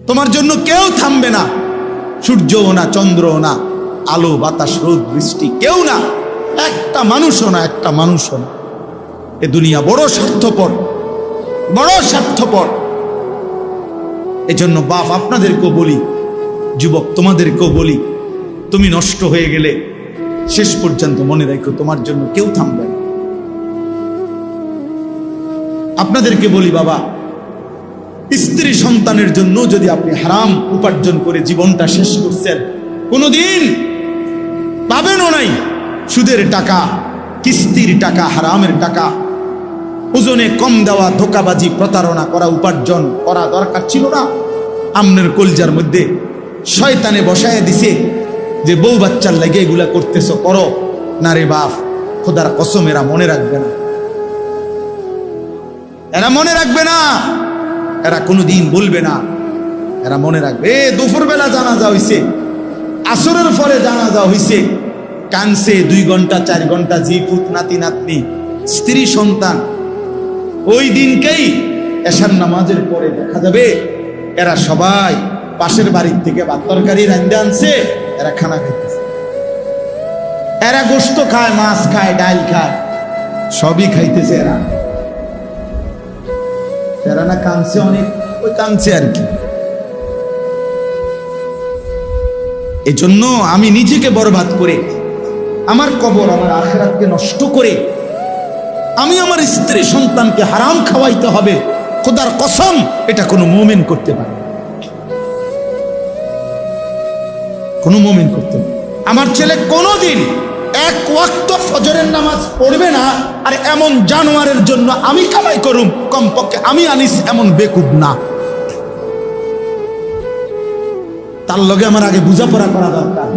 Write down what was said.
তোমার জন্য কেউ থামবে না, সূর্যও না, চন্দ্রও না, আলো বাতাস রোদ বৃষ্টি কেউ না, একটা মানুষও না, একটা মানুষও না। এ দুনিয়া বড় স্বার্থপর, বড় স্বার্থপর। এজন্য বাপ আপনাদেরকেও বলি, যুবক তোমাদেরকেও বলি, তুমি নষ্ট হয়ে গেলে শেষ পর্যন্ত মনে রাখো তোমার জন্য কেউ থামবে না। আপনাদেরকে বলি বাবা, স্ত্রী সন্তানের জন্য যদি আপনি হারাম উপার্জন করে জীবনটা শেষ করছেন, কোনোদিন পাবেনও নাই। সুদের টাকা, কিস্তির টাকা, হারামের টাকা, ওজনে কম দেওয়া, ধোকাবাজি, প্রতারণা করা উপার্জন করা দরকার ছিল না। আমনের কলজার মধ্যে শয়তানে বসায় দিছে যে বউ বাচ্চার লাগে এগুলা করতেছ, করো না রে বাপ, খোদার কসম এরা মনে রাখবে না, এরা মনে রাখবে না, এরা কোনোদিন বলবে না, এরা মনে রাখবে। দুপুরবেলা জানাজা হইছে, আসরের পরে জানাজা হইছে, কানছে 2 ঘন্টা 4 ঘন্টা, জি পুত নাতি নাতনি স্ত্রী সন্তান। ওই দিনকেই এশার নামাজের পরে দেখা যাবে এরা সবাই পাশের বাড়ির থেকে ভাত তরকারি রান্না আনছে, এরা খানা খাইতেছে, এরা গোশত খায়, মাছ খায়, ডাল খায়, সবই খাইতেছে। এরা না কাঁদছে অনেক, ওই কাঁদছে আর কি। এজন্য আমি নিজেকে বরবাদ করে, আমার কবর, আমার আখিরাতকে নষ্ট করে আমি আমার স্ত্রী সন্তানকে হারাম খাওয়াইতে হবে, খোদার কসম এটা কোনো মুমিন করতে পারে, কোনো মুমিন করতে পারে। আমার ছেলে কোনোদিন 1 ওয়াক্ত ফজরের নামাজ পড়বে না, আর এমন জানোয়ারের জন্য আমি কামাই করুম, কমপক্ষে আমি আনিস এমন বেকুব না। তার লগে আমার আগে বোঝাপড়া করা দরকার।